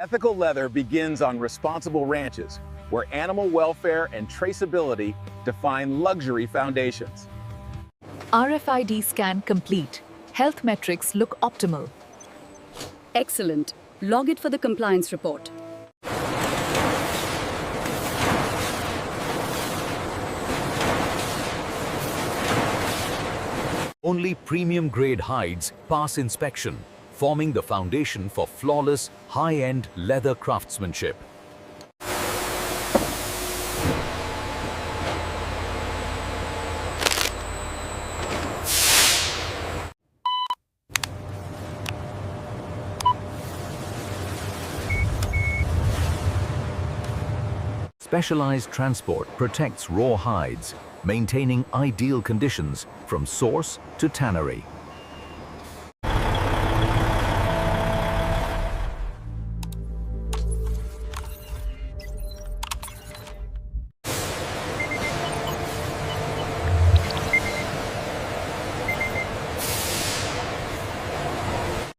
Ethical leather begins on responsible ranches, where animal welfare and traceability define luxury foundations. RFID scan complete. Health metrics look optimal. Excellent. Log it for the compliance report. Only premium-grade hides pass inspection, forming the foundation for flawless, high-end leather craftsmanship. Specialized transport protects raw hides, maintaining ideal conditions from source to tannery.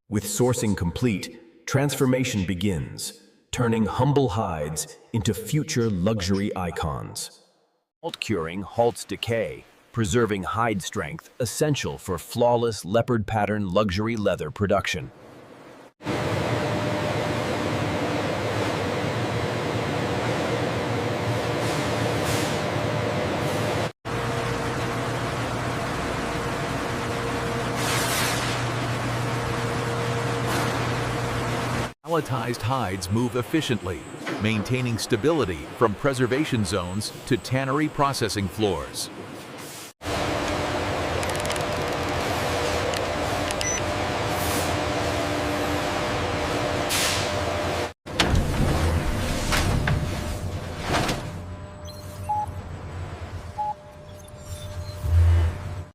With sourcing complete, transformation begins, turning humble hides into future luxury icons. Halt curing halts decay, preserving hide strength essential for flawless leopard pattern luxury leather production. Palletized hides move efficiently, maintaining stability from preservation zones to tannery processing floors.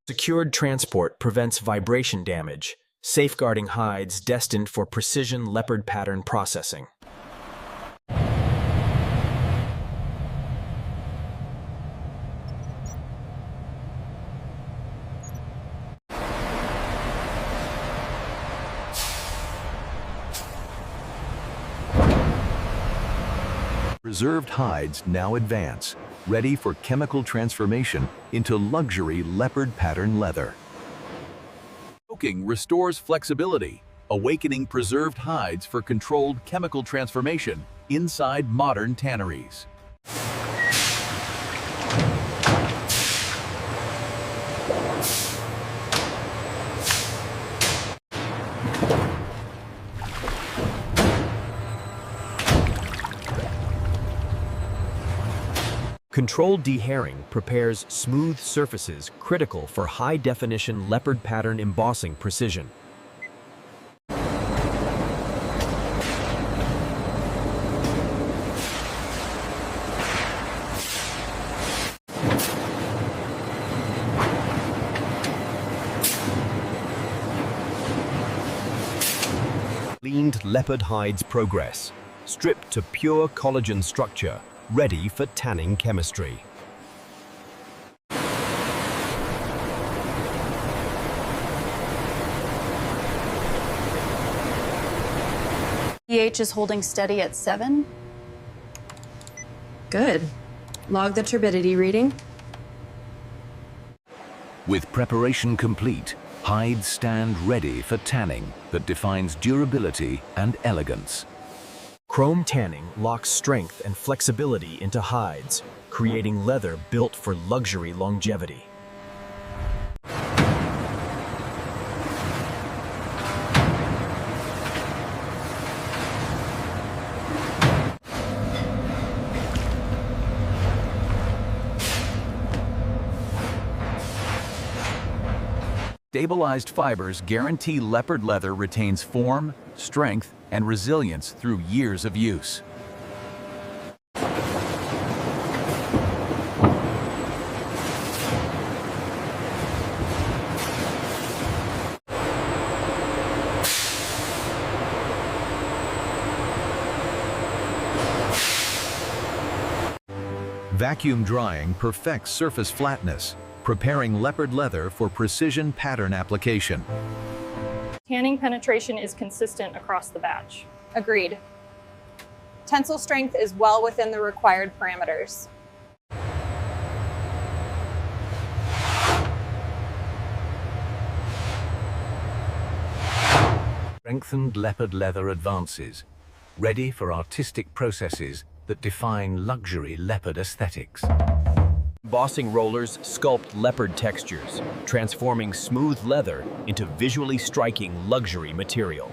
Secured transport prevents vibration damage, safeguarding hides destined for precision leopard pattern processing. Preserved hides now advance, ready for chemical transformation into luxury leopard pattern leather. Soaking restores flexibility, awakening preserved hides for controlled chemical transformation inside modern tanneries. Controlled dehairing prepares smooth surfaces critical for high-definition leopard pattern embossing precision. Cleaned leopard hides progress, stripped to pure collagen structure, ready for tanning chemistry. pH is holding steady at 7. Good. Log the turbidity reading. With preparation complete, hides stand ready for tanning that defines durability and elegance. Chrome tanning locks strength and flexibility into hides, creating leather built for luxury longevity. Stabilized fibers guarantee leopard leather retains form, strength, and resilience through years of use. Vacuum drying perfects surface flatness, preparing leopard leather for precision pattern application. Tanning penetration is consistent across the batch. Agreed. Tensile strength is well within the required parameters. Strengthened leopard leather advances, ready for artistic processes that define luxury leopard aesthetics. Embossing rollers sculpt leopard textures, transforming smooth leather into visually striking luxury material.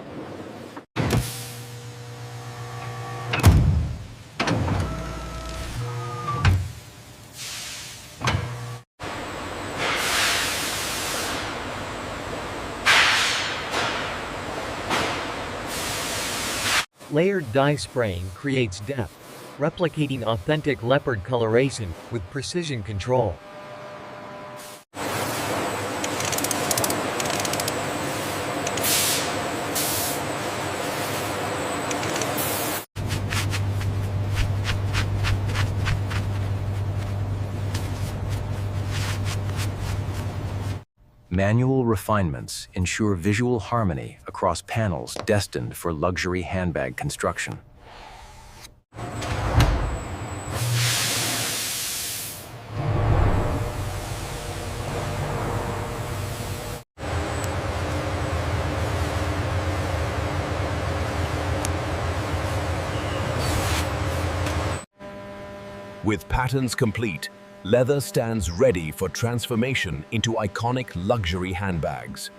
Layered dye spraying creates depth, replicating authentic leopard coloration with precision control. Manual refinements ensure visual harmony across panels destined for luxury handbag construction. With patterns complete, leather stands ready for transformation into iconic luxury handbags.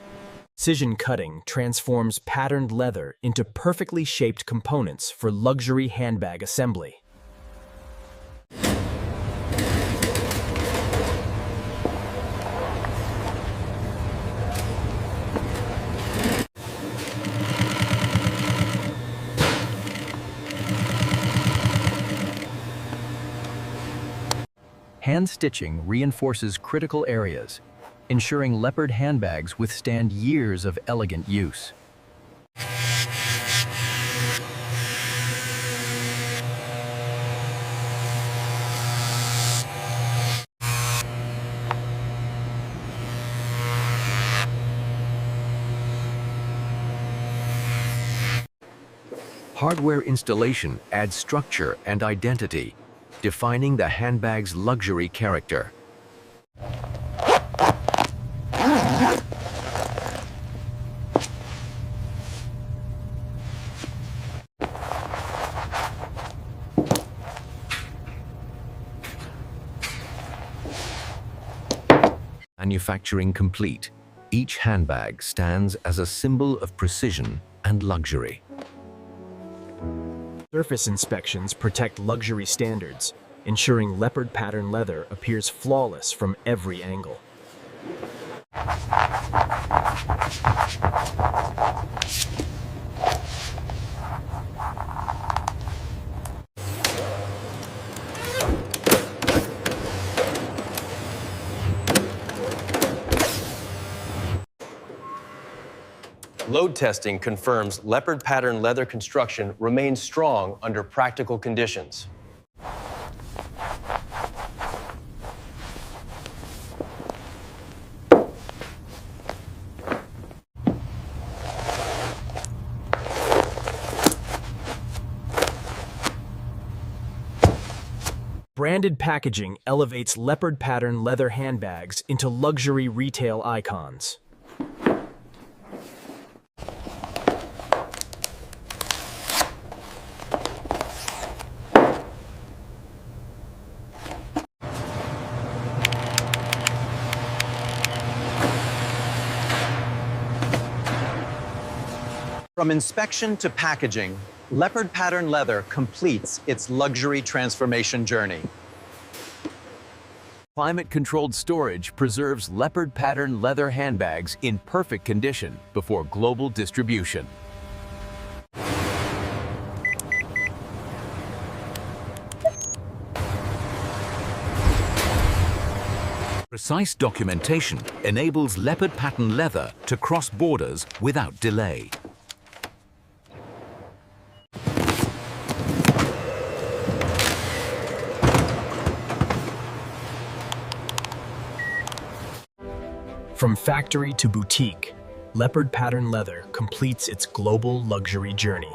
Precision cutting transforms patterned leather into perfectly shaped components for luxury handbag assembly. Hand stitching reinforces critical areas, ensuring leopard handbags withstand years of elegant use. Hardware installation adds structure and identity, defining the handbag's luxury character. Manufacturing complete, each handbag stands as a symbol of precision and luxury. Surface inspections protect luxury standards, ensuring leopard pattern leather appears flawless from every angle. Load testing confirms leopard pattern leather construction remains strong under practical conditions. Branded packaging elevates leopard pattern leather handbags into luxury retail icons. From inspection to packaging, leopard pattern leather completes its luxury transformation journey. Climate-controlled storage preserves leopard pattern leather handbags in perfect condition before global distribution. Precise documentation enables leopard pattern leather to cross borders without delay. From factory to boutique, leopard pattern leather completes its global luxury journey.